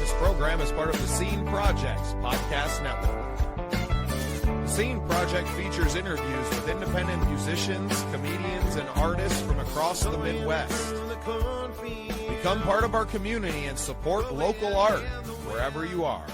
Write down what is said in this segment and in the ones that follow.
This program is part of the Scene Project's podcast network. The Scene Project features interviews with independent musicians, comedians, and artists from across the Midwest. Become part of our community and support local art wherever you are.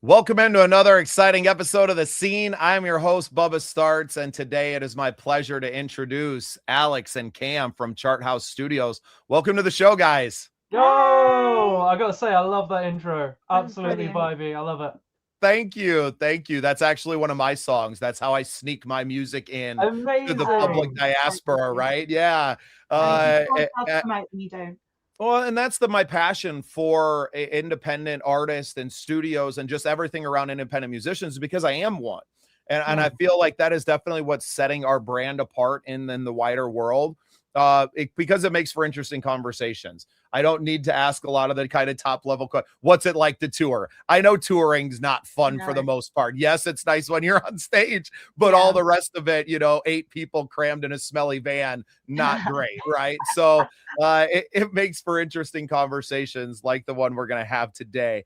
Welcome into another exciting episode of The Scene. I'm your host, Bubba Startz, and today it is my pleasure to introduce Alix and Cam from ChartHouse Studios. Welcome to the show, guys. Yo, I gotta say, I love that intro. Absolutely vibey. I love it. Thank you. Thank you. That's actually one of my songs. That's how I sneak my music in to the public diaspora, right? Yeah. You don't. Well, and that's my passion for independent artists and studios and just everything around independent musicians, because I am one. And I feel like that is definitely what's setting our brand apart in the wider world, because it makes for interesting conversations. I don't need to ask a lot of the kind of top level what's it like to tour? I know touring's not fun for the most part. Yes, it's nice when you're on stage, but all the rest of it, 8 people crammed in a smelly van, not great, right? So it makes for interesting conversations like the one we're going to have today.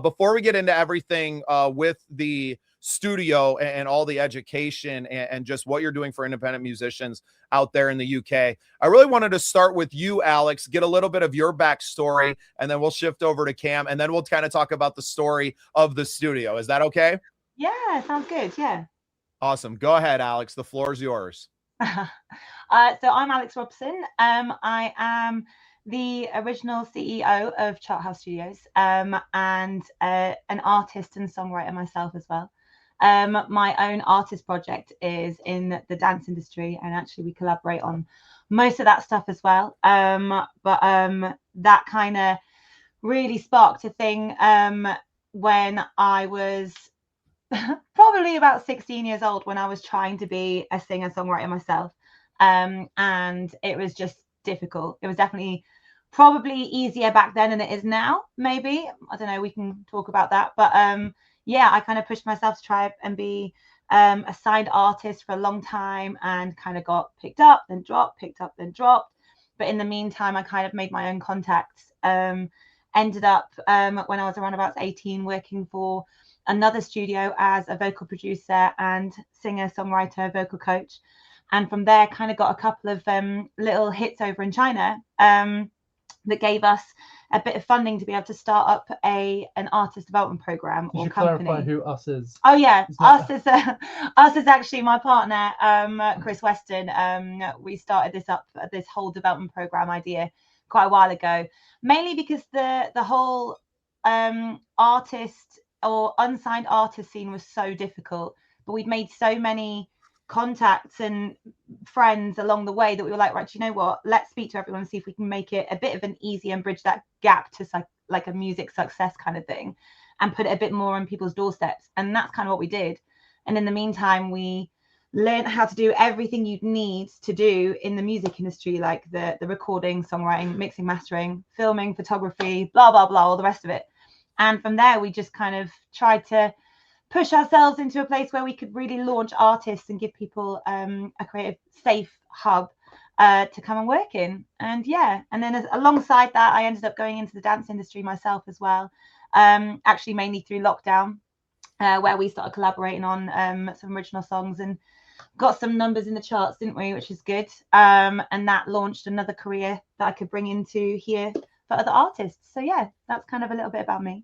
Before we get into everything with the studio and all the education and just what you're doing for independent musicians out there in the UK, I really wanted to start with you, Alix, get a little bit of your backstory, and then we'll shift over to Cam, and then we'll kind of talk about the story of the studio. Is that okay? Yeah, sounds good. Yeah. Awesome. Go ahead, Alix. The floor is yours. So I'm Alix Robson. I am the original CEO of ChartHouse Studios, and an artist and songwriter myself as well. My own artist project is in the dance industry, and actually we collaborate on most of that stuff as well. But that kind of really sparked a thing when I was probably about 16 years old, when I was trying to be a singer-songwriter myself. And it was just difficult. It was definitely probably easier back then than it is now, maybe. I don't know, we can talk about that. But yeah, I kind of pushed myself to try and be a signed artist for a long time, and kind of got picked up, then dropped, picked up, then dropped. But in the meantime, I kind of made my own contacts. Ended up, when I was around about 18, working for another studio as a vocal producer and singer-songwriter, vocal coach. And from there, kind of got a couple of little hits over in China that gave us a bit of funding to be able to start up an artist development program or company. Clarify who us is? Oh yeah, us is actually my partner, Chris Weston. We started this whole development program idea quite a while ago, mainly because the whole artist or unsigned artist scene was so difficult, but we'd made so many contacts and friends along the way that we were like, right, you know what, let's speak to everyone and see if we can make it a bit of an easy and bridge that gap to like a music success kind of thing, and put it a bit more on people's doorsteps. And that's kind of what we did. And in the meantime, we learned how to do everything you'd need to do in the music industry, like the recording, songwriting, mixing, mastering, filming, photography, blah blah blah, all the rest of it. And from there, we just kind of tried to push ourselves into a place where we could really launch artists and give people a creative, safe hub to come and work in. And yeah, and then alongside that, I ended up going into the dance industry myself as well, actually mainly through lockdown, where we started collaborating on some original songs and got some numbers in the charts, didn't we, which is good. And that launched another career that I could bring into here for other artists. So yeah, that's kind of a little bit about me.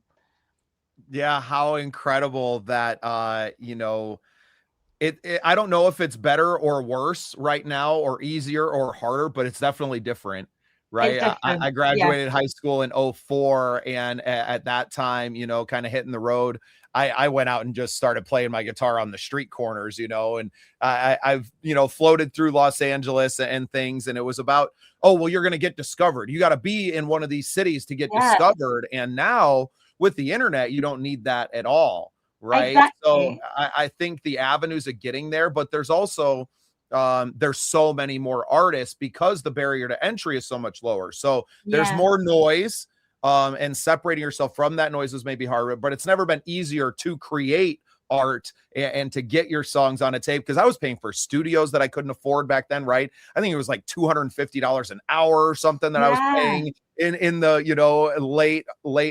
Yeah, how incredible that I don't know if it's better or worse right now, or easier or harder, but it's definitely different, right? I graduated high school in 2004, and at that time, kind of hitting the road, I went out and just started playing my guitar on the street corners, and I've floated through Los Angeles and things, and it was about, oh, well, you're going to get discovered. You got to be in one of these cities to get discovered. And now with the internet, you don't need that at all, right? Exactly. So I think the avenues of getting there, but there's also there's so many more artists because the barrier to entry is so much lower. So there's more noise, and separating yourself from that noise is maybe harder, but it's never been easier to create art and to get your songs on a tape, because I was paying for studios that I couldn't afford back then, right? I think it was like $250 an hour or something that I was paying in the, you know, late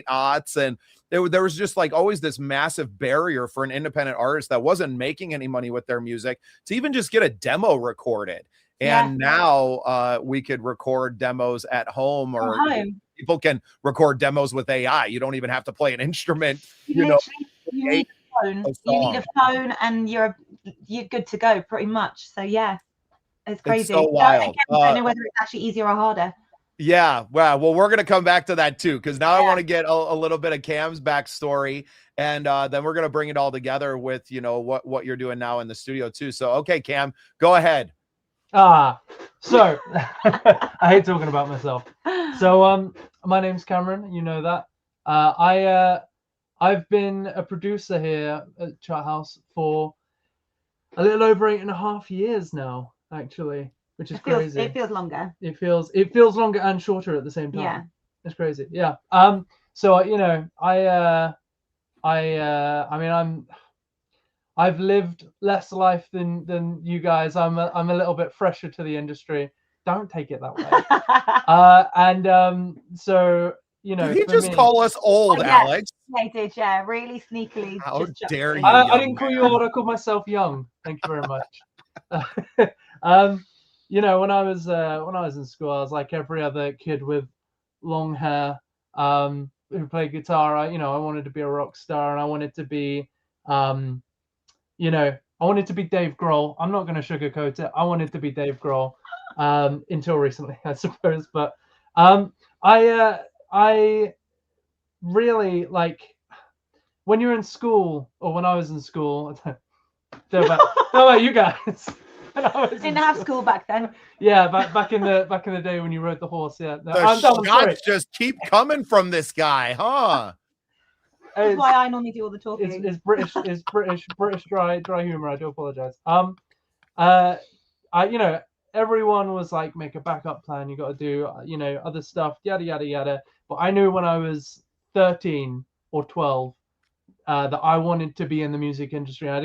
aughts. And there was just like always this massive barrier for an independent artist that wasn't making any money with their music to even just get a demo recorded. And now we could record demos at home, or people can record demos with AI. You don't even have to play an instrument. You need a phone. You need a phone, and you're good to go pretty much. So yeah, it's crazy. It's so wild. I don't know whether it's actually easier or harder. Yeah, well, we're gonna come back to that too, because now I want to get a little bit of Cam's backstory, and then we're gonna bring it all together with, you know, what you're doing now in the studio too. So okay, Cam, go ahead. So I hate talking about myself. So my name's Cameron, you know that. I've been a producer here at ChartHouse for a little over 8.5 years now, actually, which is crazy. It feels longer. It feels longer and shorter at the same time. Yeah, it's crazy. Yeah. So you know, I mean, I've lived less life than you guys. I'm a little bit fresher to the industry. Don't take it that way. So you know, did he just call us old, Alix? Yeah, he did. Yeah, really sneakily. How dare you? I didn't call you old. I called myself young. Thank you very much. You know, when I was in school, I was like every other kid with long hair who played guitar. I wanted to be a rock star, and I wanted to be, you know, I wanted to be Dave Grohl. I'm not going to sugarcoat it. I wanted to be Dave Grohl until recently, I suppose. But I really, like, when you're in school, or when I was in school, I don't know about you guys. Didn't have school back then. Yeah, back in the day when you rode the horse. Yeah, no, the shots just keep coming from this guy, huh? That's why I normally do all the talking. It's British dry humor. I do apologize. You know, everyone was like, make a backup plan. You got to do, you know, other stuff, yada yada yada. But I knew when I was 13 or 12 that I wanted to be in the music industry. I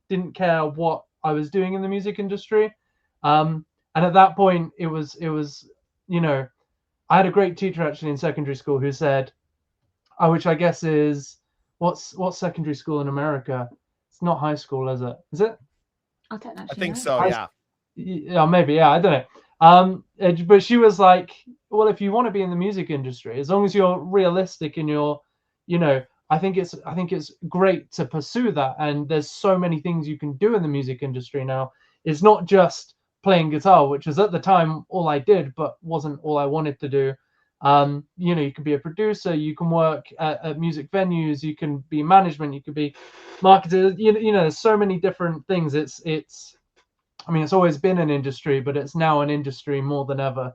didn't care what I was doing in the music industry. And at that point, it was, you know, I had a great teacher actually in secondary school who said, which I guess is, what's secondary school in America? It's not high school, is it? Is it? I don't know. I think so, yeah. Yeah, maybe, yeah, I don't know. But she was like, well, if you want to be in the music industry, as long as you're realistic and you're, you know, I think it's great to pursue that. And there's so many things you can do in the music industry now. It's not just playing guitar, which was at the time all I did, but wasn't all I wanted to do. You know, you can be a producer, you can work at music venues, you can be management, you could be marketer. You know, there's so many different things. It's I mean, it's always been an industry, but it's now an industry more than ever.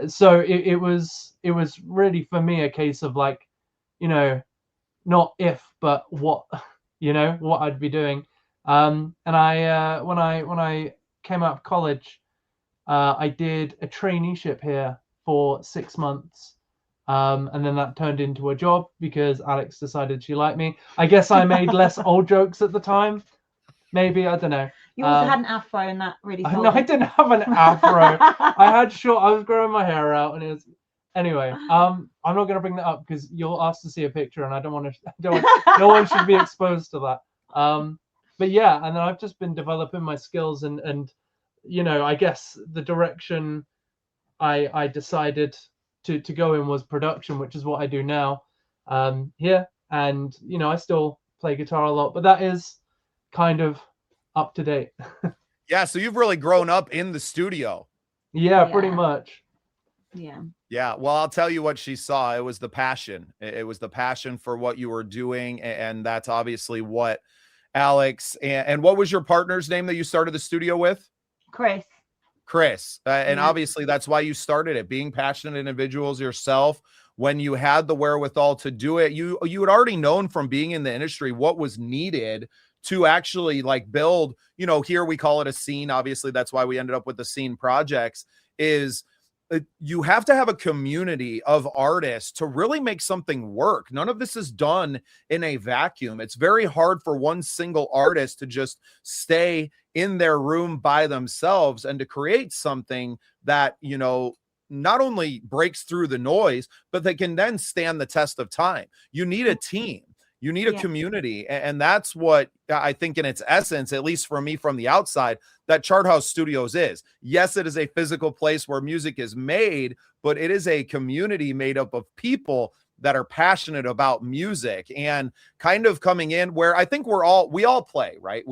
So it was really for me a case of like, you know, not if, but what, you know, what I'd be doing. And I when I came out of college, I did a traineeship here for 6 months. And then that turned into a job because Alix decided she liked me. I guess I made less old jokes at the time. Maybe, I don't know. You also had an afro, and that really sold No, I didn't have an afro. I was growing my hair out, and it was anyway. I'm not going to bring that up because you'll ask to see a picture, and I don't want to. No one should be exposed to that. But yeah, and then I've just been developing my skills, and you know, I guess the direction I decided to go in was production, which is what I do now here. And you know, I still play guitar a lot, but that is kind of up to date. Yeah, so you've really grown up in the studio. Yeah, pretty much. Yeah. Well, I'll tell you what she saw. It was the passion. It was the passion for what you were doing, and that's obviously what Alix and what was your partner's name that you started the studio with? Chris. And obviously that's why you started it, being passionate individuals yourself. When you had the wherewithal to do it, you had already known from being in the industry what was needed to actually like build, you know, here we call it a scene. Obviously that's why we ended up with the scene projects, is you have to have a community of artists to really make something work. None of this is done in a vacuum. It's very hard for one single artist to just stay in their room by themselves and to create something that, you know, not only breaks through the noise, but they can then stand the test of time. You need a team. You need a community. And that's what I think in its essence, at least for me from the outside, that ChartHouse Studios is. Yes, it is a physical place where music is made, but it is a community made up of people that are passionate about music and kind of coming in where I think we all play, right?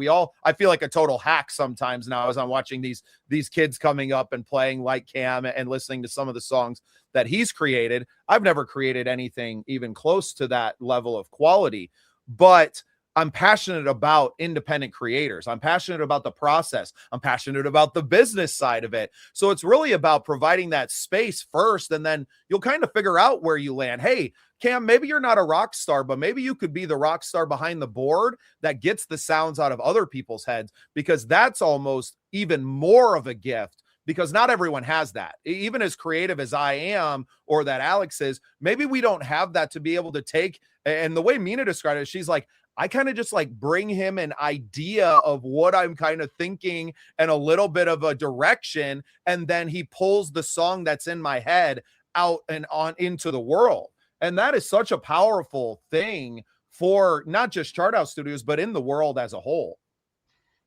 I feel like a total hack sometimes now as I'm watching these kids coming up and playing like Cam and listening to some of the songs that he's created. I've never created anything even close to that level of quality, but I'm passionate about independent creators. I'm passionate about the process. I'm passionate about the business side of it. So it's really about providing that space first, and then you'll kind of figure out where you land. Hey, Cam, maybe you're not a rock star, but maybe you could be the rock star behind the board that gets the sounds out of other people's heads, because that's almost even more of a gift, because not everyone has that. Even as creative as I am, or that Alix is, maybe we don't have that to be able to take. And the way Mina described it, she's like, I kind of just like bring him an idea of what I'm kind of thinking and a little bit of a direction. And then he pulls the song that's in my head out and on into the world. And that is such a powerful thing for not just ChartHouse Studios, but in the world as a whole.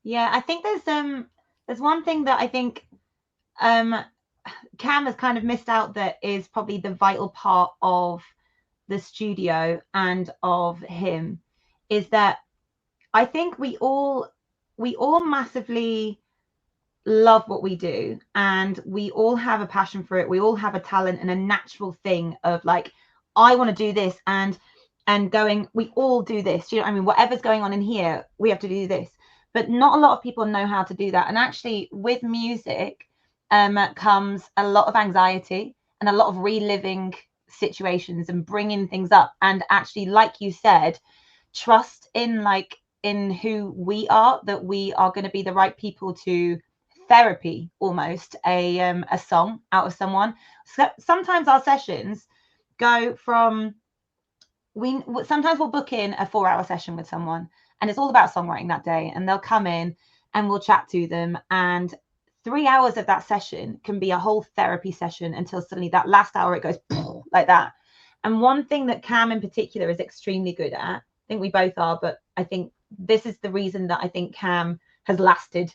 Yeah, I think there's one thing that I think Cam has kind of missed out that is probably the vital part of the studio and of him, is that I think we all massively love what we do, and we all have a passion for it. We all have a talent and a natural thing of like, I want to do this, and going, we all do this. You know what I mean? Whatever's going on in here, we have to do this. But not a lot of people know how to do that. And actually with music comes a lot of anxiety and a lot of reliving situations and bringing things up. And actually, like you said, trust in who we are, that we are going to be the right people to therapy almost a song out of someone. So sometimes our sessions go from, sometimes we'll book in a 4-hour session with someone and it's all about songwriting that day, and they'll come in and we'll chat to them, and 3 hours of that session can be a whole therapy session until suddenly that last hour it goes like that. And one thing that Cam in particular is extremely good at, I think we both are, but I think this is the reason that I think Cam has lasted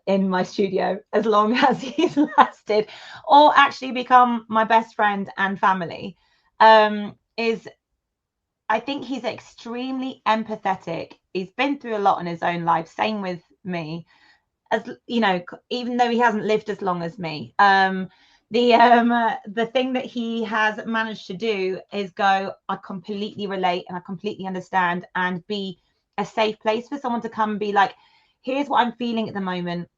in my studio as long as he's lasted, or actually become my best friend and family, is I think he's extremely empathetic. He's been through a lot in his own life. Same with me, as you know, even though he hasn't lived as long as me. The thing that he has managed to do is go, I completely relate and I completely understand, and be a safe place for someone to come and be like, here's what I'm feeling at the moment.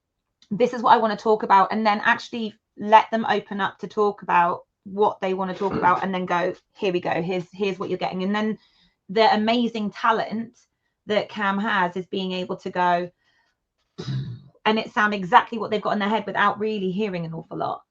This is what I want to talk about. And then actually let them open up to talk about what they want to talk about, and then go, here we go. Here's what you're getting. And then the amazing talent that Cam has is being able to go and it sound exactly what they've got in their head without really hearing an awful lot.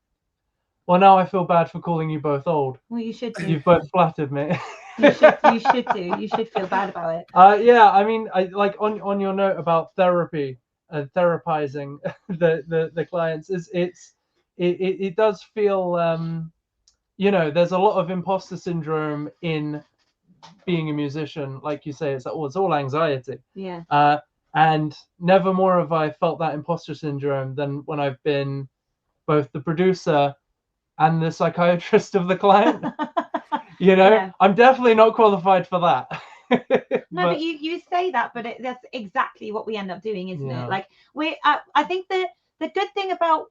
Well, now I feel bad for calling you both old. Well, you should do. You've both flattered me. You should do. You should feel bad about it. Yeah, I mean, I like on your note about therapy and therapizing the clients, it does feel you know, there's a lot of imposter syndrome in being a musician. Like you say, it's all anxiety. Yeah. And never more have I felt that imposter syndrome than when I've been both the producer and the psychiatrist of the client. You know, yeah. I'm definitely not qualified for that. No, but you say that, but that's exactly what we end up doing, isn't it? Like I think that the good thing about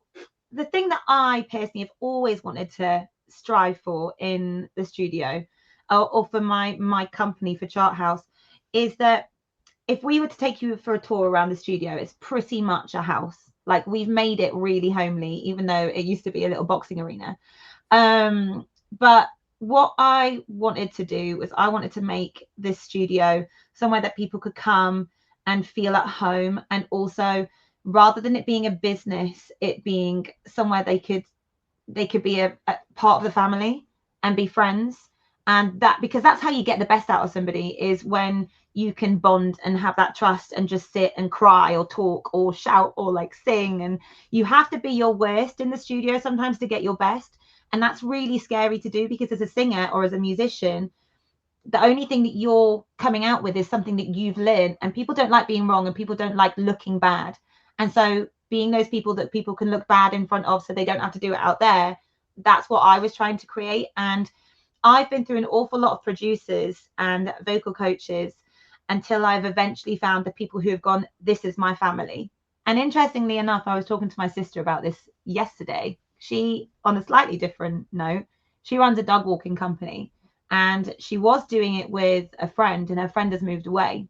the thing that I personally have always wanted to strive for in the studio, or for my company, for ChartHouse, is that if we were to take you for a tour around the studio, it's pretty much a house. Like, we've made it really homely, even though it used to be a little boxing arena. But what I wanted to do was I wanted to make this studio somewhere that people could come and feel at home, and also, rather than it being a business, it being somewhere they could they could be a part of the family and be friends. And that, because that's how you get the best out of somebody, is when you can bond and have that trust and just sit and cry or talk or shout or like sing. And you have to be your worst in the studio sometimes to get your best. And that's really scary to do, because as a singer or as a musician, the only thing that you're coming out with is something that you've learned, and people don't like being wrong and people don't like looking bad. And so being those people that people can look bad in front of so they don't have to do it out there, that's what I was trying to create. And I've been through an awful lot of producers and vocal coaches until I've eventually found the people who have gone, this is my family. And interestingly enough, I was talking to my sister about this yesterday. She, on a slightly different note, she runs a dog walking company, and she was doing it with a friend, and her friend has moved away.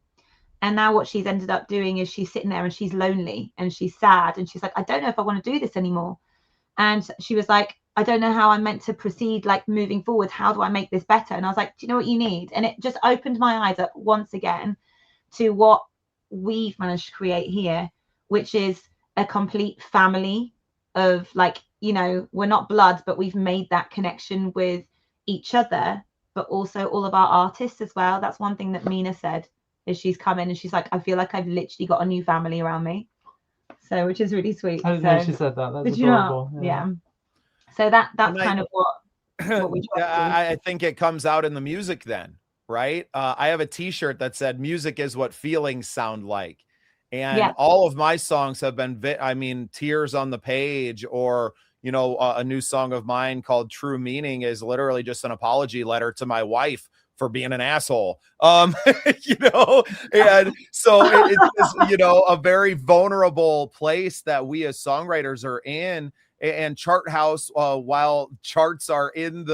And now what she's ended up doing is she's sitting there and she's lonely and she's sad, and she's like, I don't know if I want to do this anymore. And she was like, I don't know how I'm meant to proceed, like moving forward. How do I make this better? And I was like, do you know what you need? And it just opened my eyes up once again to what we've managed to create here, which is a complete family of, like, you know, we're not blood, but we've made that connection with each other, but also all of our artists as well. That's one thing that Mina said, is she's come in and she's like, I feel like I've literally got a new family around me. So, which is really sweet. I didn't know she said that. That's adorable. Yeah. So that's kind of what we try to do. I think it comes out in the music then, right? I have a t-shirt that said, music is what feelings sound like. And all of my songs have been, Tears on the Page, or, you know, a new song of mine called True Meaning is literally just an apology letter to my wife for being an asshole. You know, and so it's, you know, a very vulnerable place that we as songwriters are in. And ChartHouse, while charts are in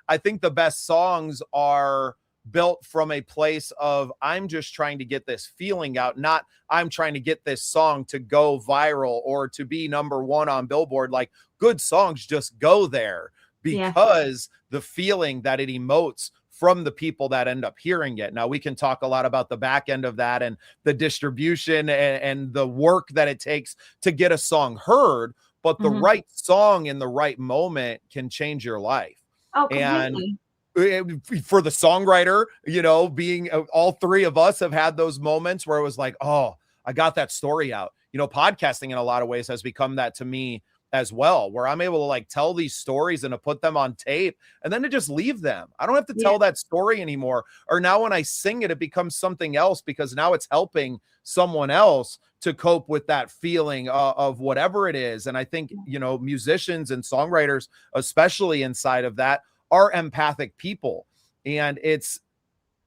I think the best songs are built from a place of, I'm just trying to get this feeling out, not I'm trying to get this song to go viral or to be #1 on Billboard. Like, good songs just go there because the feeling that it emotes from the people that end up hearing it. Now, we can talk a lot about the back end of that and the distribution and the work that it takes to get a song heard, but the right song in the right moment can change your life. Oh, completely. And for the songwriter, you know, being all three of us have had those moments where it was like, oh, I got that story out. You know, podcasting in a lot of ways has become that to me as well, where I'm able to like tell these stories and to put them on tape and then to just leave them. I don't have to tell that story anymore. Or now when I sing it, it becomes something else, because now it's helping someone else to cope with that feeling of whatever it is. And I think, you know, musicians and songwriters, especially inside of that, are empathic people. And it's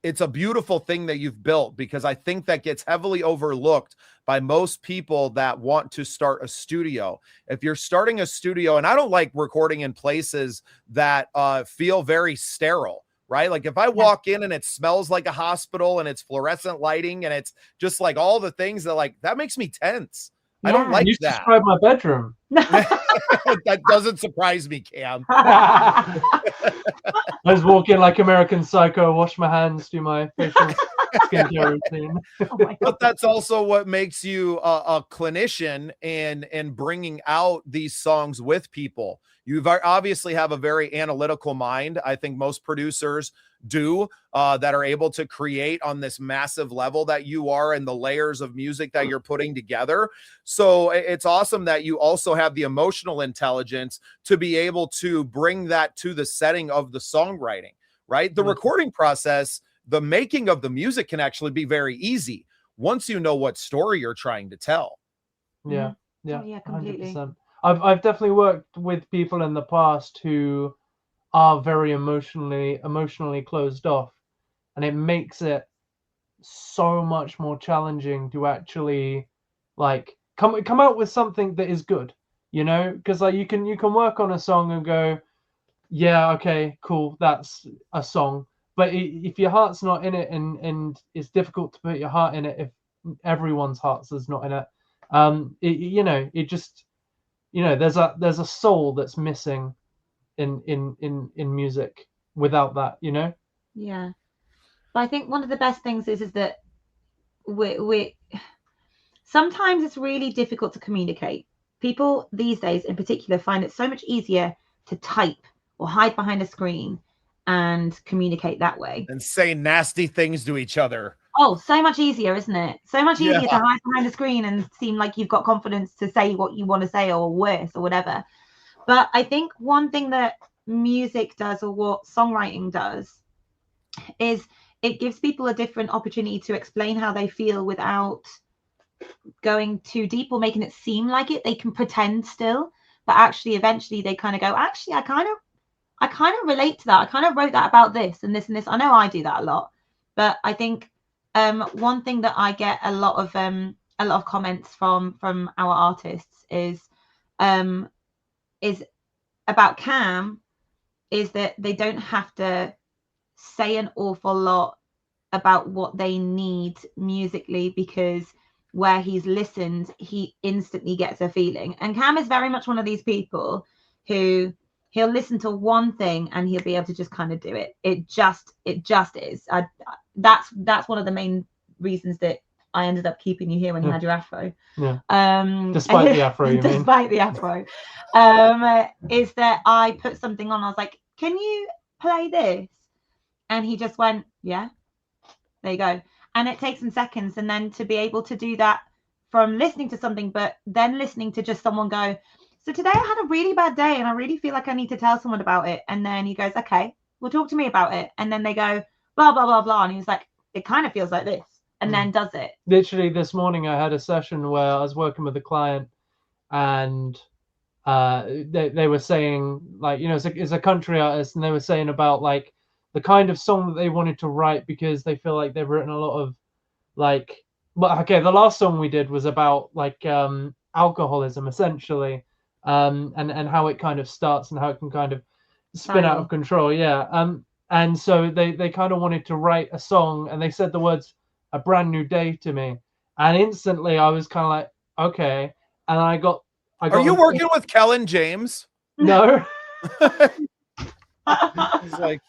a beautiful thing that you've built, because I think that gets heavily overlooked by most people that want to start a studio. If you're starting a studio, and I don't like recording in places that feel very sterile, right? Like if I walk in and it smells like a hospital and it's fluorescent lighting and it's just like all the things that makes me tense. I don't like you that. Describe my bedroom. That doesn't surprise me, Cam. I just walk in like American Psycho, wash my hands, do my facial skincare routine. But that's also what makes you a clinician and bringing out these songs with people. You obviously have a very analytical mind. I think most producers do that are able to create on this massive level that you are, and the layers of music that you're putting together. So it's awesome that you also have the emotional intelligence to be able to bring that to the setting of the songwriting, right? The recording process, the making of the music can actually be very easy once you know what story you're trying to tell. Yeah, completely. 100%. I've definitely worked with people in the past who are very emotionally closed off, and it makes it so much more challenging to actually like come out with something that is good, you know, because like you can work on a song and go, yeah, okay, cool, that's a song, but if your heart's not in it, and it's difficult to put your heart in it if everyone's hearts is not in it, you know, it just, you know, there's a soul that's missing in music without that, you know. Yeah, but I think one of the best things is that we sometimes it's really difficult to communicate. People these days in particular find it so much easier to type or hide behind a screen and communicate that way. And say nasty things to each other. Oh, so much easier, isn't it? So much easier Yeah. to hide behind a screen and seem like you've got confidence to say what you want to say, or worse, or whatever. But I think one thing that music does, or what songwriting does, is it gives people a different opportunity to explain how they feel without going too deep or making it seem like it. They can pretend still, but actually eventually they kind of go, actually, I kind of relate to that. I kind of wrote that about this and this and this. I know I do that a lot, but I think one thing that I get a lot of comments from our artists is about Cam, is that they don't have to say an awful lot about what they need musically, because where he's listened, he instantly gets a feeling. And Cam is very much one of these people who he'll listen to one thing and he'll be able to just kind of do it. It just is. That's one of the main reasons that I ended up keeping you here when you had your afro. Yeah. Despite the afro, you mean? Despite the afro. Is that I put something on, I was like, can you play this? And he just went, yeah, there you go. And it takes some seconds. And then to be able to do that from listening to something, but then listening to just someone go, so today I had a really bad day and I really feel like I need to tell someone about it. And then he goes, okay, well, talk to me about it. And then they go, blah, blah, blah, blah. And he was like, it kind of feels like this. And then does it. Literally this morning I had a session where I was working with a client, and they were saying, like, you know, it's a country artist, and they were saying about like the kind of song that they wanted to write, because they feel like they've written a lot of like, well, okay, the last song we did was about like alcoholism essentially, and how it kind of starts and how it can kind of spin out of control. And so they kind of wanted to write a song, and they said the words "A Brand New Day" to me, and instantly I was kind of like, okay. And I got Are you working with Kellen James? No. He's like,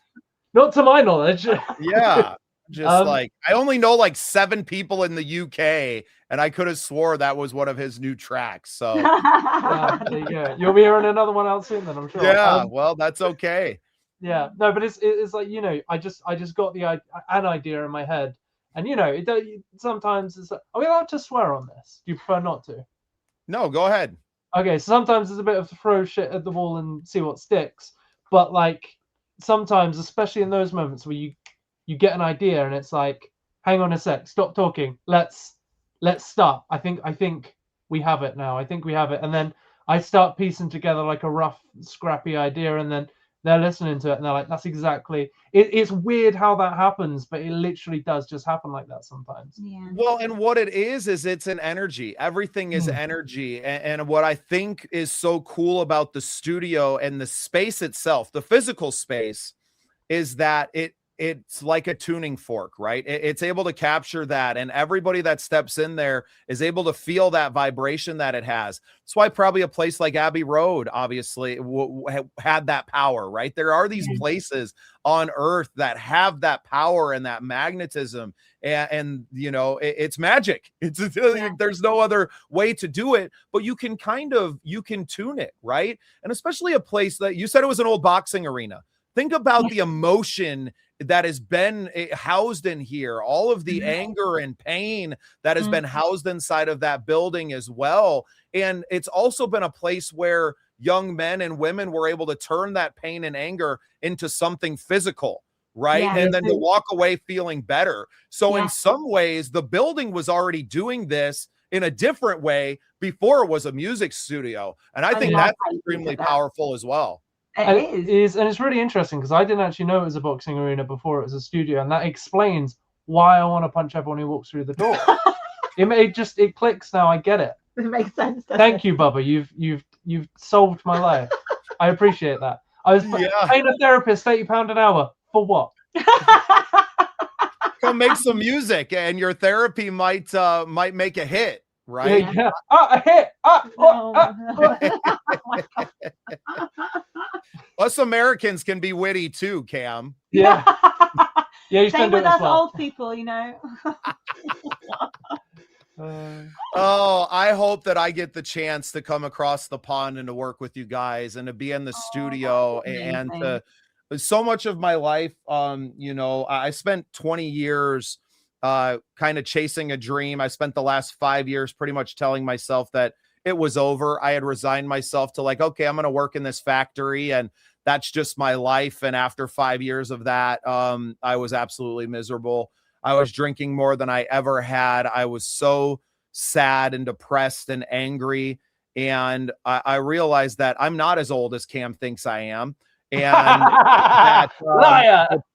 not to my knowledge. Yeah. Just like, I only know like 7 people in the UK, and I could have swore that was one of his new tracks. So there you go. You'll be hearing another one out soon, then, I'm sure. Yeah, well, that's okay. Yeah, no, but it's like, you know, I just got an idea in my head, and you know, sometimes it's like, are we allowed to swear on this? Do you prefer not to? No, go ahead. Okay, so sometimes it's a bit of throw shit at the wall and see what sticks, but like sometimes, especially in those moments where you get an idea and it's like, hang on a sec, stop talking, let's start. I think we have it now. I think we have it. And then I start piecing together like a rough, scrappy idea, and then they're listening to it and they're like, that's exactly it. It's weird how that happens, but it literally does just happen like that sometimes. Yeah. Well, and what it is it's an energy. Everything is energy. And what I think is so cool about the studio and the space itself, the physical space, is that it's like a tuning fork, right? It's able to capture that, and everybody that steps in there is able to feel that vibration that it has. That's why probably a place like Abbey Road, obviously, had that power, right? There are these places on earth that have that power and that magnetism, and you know, it's magic. There's no other way to do it, but you can tune it, right? And especially a place that you said it was an old boxing arena. Think about the emotion that has been housed in here, all of the anger and pain that has been housed inside of that building as well. And it's also been a place where young men and women were able to turn that pain and anger into something physical, right? And then to walk away feeling better. So in some ways, the building was already doing this in a different way before it was a music studio. And I think that's extremely powerful as well. It is, and it's really interesting because I didn't actually know it was a boxing arena before it was a studio, and that explains why I want to punch everyone who walks through the door. it clicks now. I get it. It makes sense. Thank you, Bubba. You've solved my life. I appreciate that. I was paying a therapist £80 an hour for what? Come make some music, and your therapy might make a hit. Right? Yeah. A hit. Us Americans can be witty too, Cam. Yeah. Yeah, you same with us old people, you know. Oh, I hope that I get the chance to come across the pond and to work with you guys and to be in the studio and to so much of my life. You know, I spent 20 years kind of chasing a dream. I spent the last 5 years pretty much telling myself that it was over. I had resigned myself to like, okay, I'm going to work in this factory and that's just my life. And after 5 years of that, I was absolutely miserable. I was drinking more than I ever had. I was so sad and depressed and angry. And I realized that I'm not as old as Cam thinks I am. And that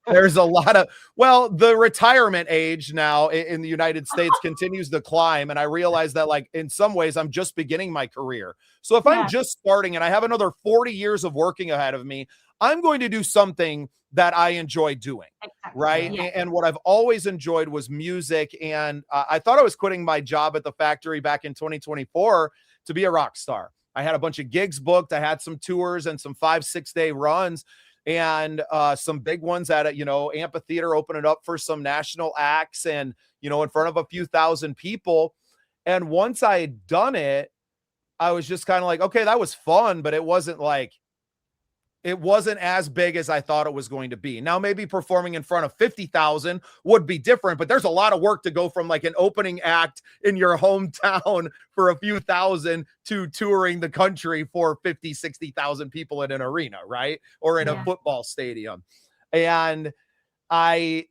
there's a lot of, well, the retirement age now in the United States continues to climb. And I realized that like in some ways I'm just beginning my career. So if I'm just starting and I have another 40 years of working ahead of me, I'm going to do something that I enjoy doing. Exactly. Right. Yeah. And what I've always enjoyed was music. And I thought I was quitting my job at the factory back in 2024 to be a rock star. I had a bunch of gigs booked. I had some tours and some 5-6 day runs and some big ones at a, you know, amphitheater, open it up for some national acts and, you know, in front of a few thousand people. And once I had done it, I was just kind of like, okay, that was fun, but it wasn't as big as I thought it was going to be. Now, maybe performing in front of 50,000 would be different, but there's a lot of work to go from like an opening act in your hometown for a few thousand to touring the country for 50, 60,000 people in an arena, right? Or in a football stadium. And I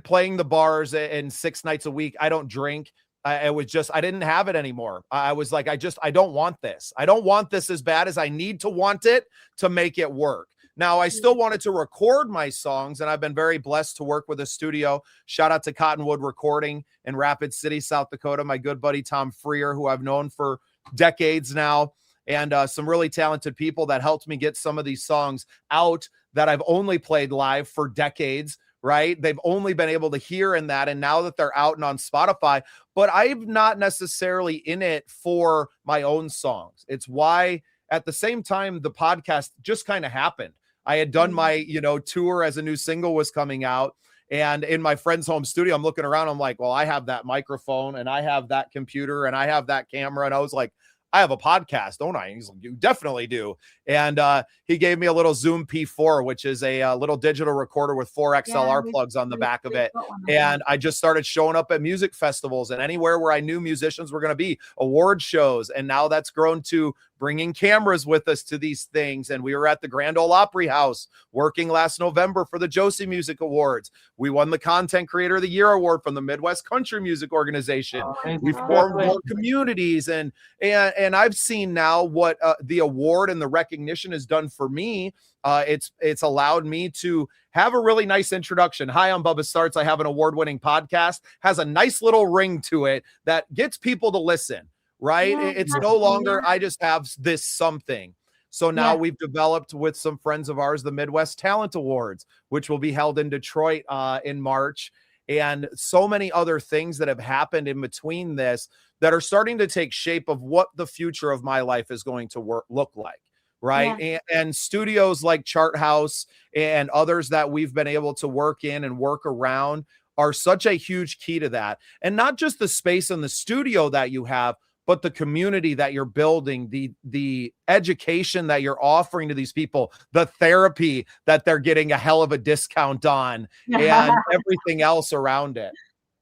playing the bars and 6 nights a week. I don't drink. I didn't have it anymore. I was like, I don't want this. I don't want this as bad as I need to want it to make it work. Now, I still wanted to record my songs, and I've been very blessed to work with a studio. Shout out to Cottonwood Recording in Rapid City, South Dakota. My good buddy, Tom Freer, who I've known for decades now, and some really talented people that helped me get some of these songs out that I've only played live for decades. Right. They've only been able to hear in that. And now that they're out and on Spotify, but I'm not necessarily in it for my own songs. It's why at the same time, the podcast just kind of happened. I had done my, you know, tour as a new single was coming out. And in my friend's home studio, I'm looking around. I'm like, well, I have that microphone and I have that computer and I have that camera. And I was like, I have a podcast, don't I? He's like, you definitely do. And he gave me a little Zoom P4, which is a little digital recorder with 4 XLR plugs on the back of it. And I just started showing up at music festivals and anywhere where I knew musicians were going to be, award shows. And now that's grown to bringing cameras with us to these things. And we were at the Grand Ole Opry House working last November for the Josie Music Awards. We won the Content Creator of the Year Award from the Midwest Country Music Organization. We formed more communities and I've seen now what the award and the recognition has done for me. It's allowed me to have a really nice introduction. Hi, I'm Bubba Startz. I have an award-winning podcast, has a nice little ring to it that gets people to listen. Right. Yeah, it's no longer, I just have this something. So now we've developed with some friends of ours, the Midwest Talent Awards, which will be held in Detroit in March. And so many other things that have happened in between this that are starting to take shape of what the future of my life is going to look like. Right. Yeah. And studios like ChartHouse and others that we've been able to work in and work around are such a huge key to that. And not just the space in the studio that you have, but the community that you're building, the education that you're offering to these people, the therapy that they're getting a hell of a discount on, and everything else around it.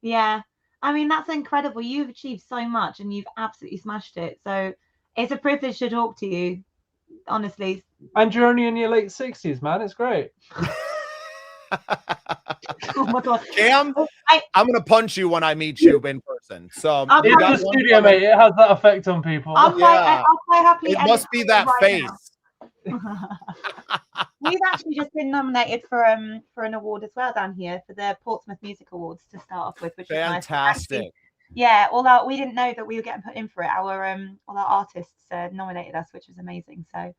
Yeah. I mean, that's incredible. You've achieved so much and you've absolutely smashed it. So it's a privilege to talk to you, honestly. And you're only in your late 60s, man. It's great. Oh my God. Cam, I'm gonna punch you when I meet you in person. So in the studio, mate, it has that effect on people. I'll quite happily. It must be that face. We've actually just been nominated for an award as well down here for the Portsmouth Music Awards to start off with, which is fantastic. Nice. Yeah, although we didn't know that we were getting put in for it. All our artists nominated us, which was amazing. So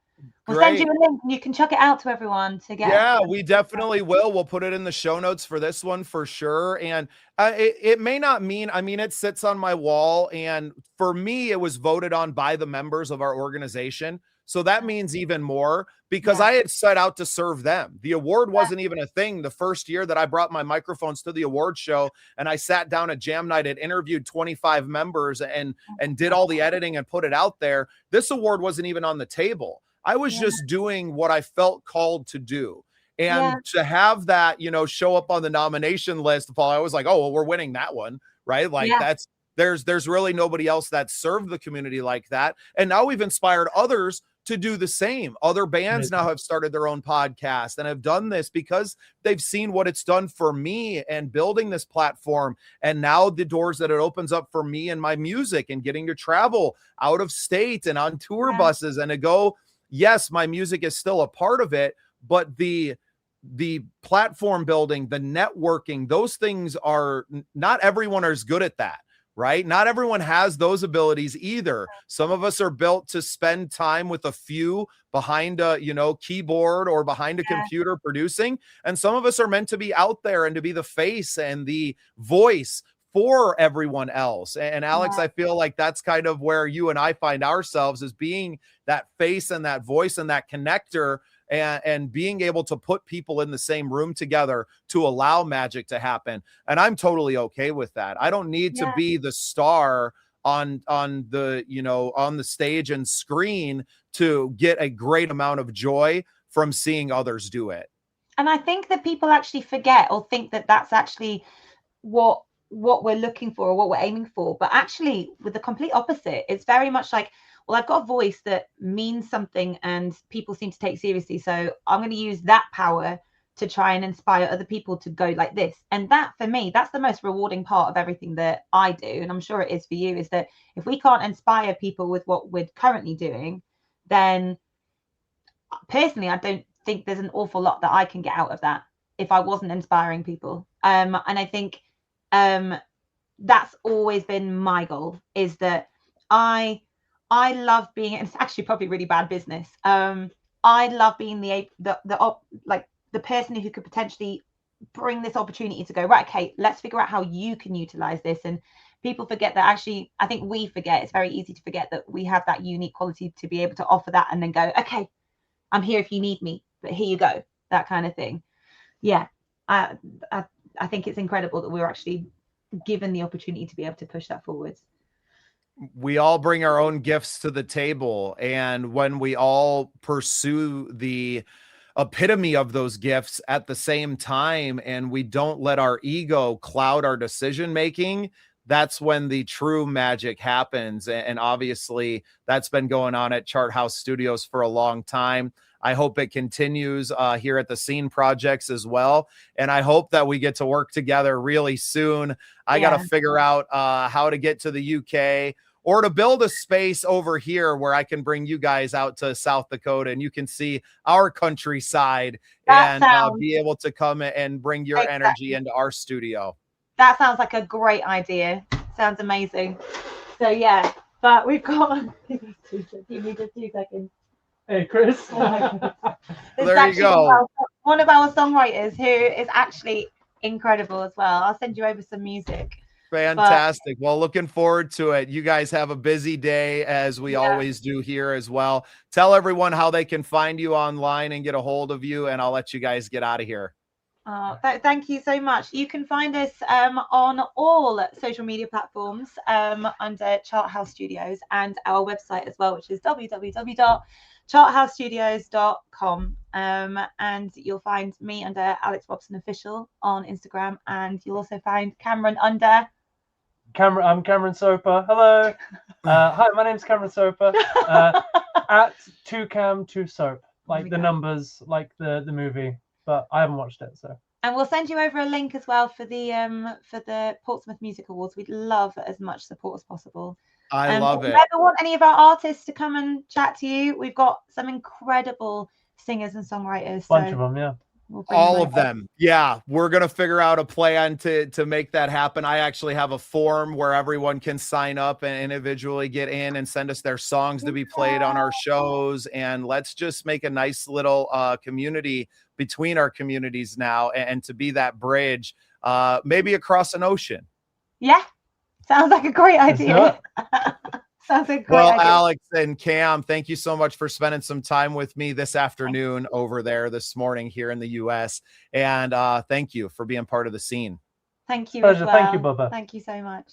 we'll send you a link and you can chuck it out to everyone to get. Yeah, we definitely will. We'll put it in the show notes for this one for sure. And it may not mean, I mean, it sits on my wall. And for me, it was voted on by the members of our organization. So that means even more, because I had set out to serve them. The award wasn't even a thing. The first year that I brought my microphones to the award show and I sat down at Jam Night and interviewed 25 members and did all the editing and put it out there, this award wasn't even on the table. I was just doing what I felt called to do. And to have that, you know, show up on the nomination list, Paul, I was like, oh, well, we're winning that one, right? Like there's really nobody else that served the community like that. And now we've inspired others to do the same. Other bands now have started their own podcast and have done this because they've seen what it's done for me and building this platform. And now the doors that it opens up for me and my music and getting to travel out of state and on tour buses and to go, yes, my music is still a part of it, but the platform building, the networking, those things are not everyone is good at that. Right? Not everyone has those abilities either. Some of us are built to spend time with a few behind a, you know, keyboard or behind a computer producing. And some of us are meant to be out there and to be the face and the voice for everyone else. And Alix, I feel like that's kind of where you and I find ourselves, as being that face and that voice and that connector, and being able to put people in the same room together to allow magic to happen. And I'm totally okay with that. I don't need to be the star on the, you know, on the stage and screen to get a great amount of joy from seeing others do it. And I think that people actually forget or think that that's actually what we're looking for or what we're aiming for. But actually, with the complete opposite, it's very much like, well, I've got a voice that means something and people seem to take seriously. So I'm going to use that power to try and inspire other people to go like this. And that, for me, that's the most rewarding part of everything that I do. And I'm sure it is for you, is that if we can't inspire people with what we're currently doing, then personally, I don't think there's an awful lot that I can get out of that if I wasn't inspiring people. And I think that's always been my goal, is that I love being, and it's actually probably really bad business. I love being the person who could potentially bring this opportunity to go, right, okay, let's figure out how you can utilize this. And people forget that, actually, I think we forget, it's very easy to forget that we have that unique quality to be able to offer that and then go, okay, I'm here if you need me, but here you go, that kind of thing. Yeah, I think it's incredible that we're actually given the opportunity to be able to push that forwards. We all bring our own gifts to the table. And when we all pursue the epitome of those gifts at the same time, and we don't let our ego cloud our decision-making, that's when the true magic happens. And obviously that's been going on at ChartHouse Studios for a long time. I hope it continues here at the Scene Projects as well. And I hope that we get to work together really soon. I got to figure out how to get to the UK, or to build a space over here where I can bring you guys out to South Dakota and you can see our countryside and be able to come and bring your energy into our studio. That sounds like a great idea. Sounds amazing. So yeah, but we've got, give me just 2 seconds. Hey, Chris. There you go. One of our songwriters who is actually incredible as well. I'll send you over some music. Fantastic. Well, looking forward to it. You guys have a busy day, as we always do here as well. Tell everyone how they can find you online and get a hold of you, and I'll let you guys get out of here. Thank you so much. You can find us on all social media platforms under ChartHouse Studios, and our website as well, which is www.charthousestudios.com. And you'll find me under Alix Robson Official on Instagram, and you'll also find Cameron under I'm Cameron Soper. Hello. Hi, my name's Cameron Soper. At 2cam2soap, like the numbers, like the movie, but I haven't watched it, so. And we'll send you over a link as well for the Portsmouth Music Awards. We'd love as much support as possible. I love it. If you ever want any of our artists to come and chat to you, we've got some incredible singers and songwriters. Bunch of them, yeah. All of them. Yeah, we're going to figure out a plan to make that happen. I actually have a form where everyone can sign up and individually get in and send us their songs to be played on our shows. And let's just make a nice little community between our communities now, and to be that bridge, maybe across an ocean. Yeah, sounds like a great idea. Sounds like Well, great. Alix and Cam, thank you so much for spending some time with me this afternoon over there this morning here in the US. And thank you for being part of the scene. Thank you Pleasure. as well. Thank you, Bubba. Thank you so much.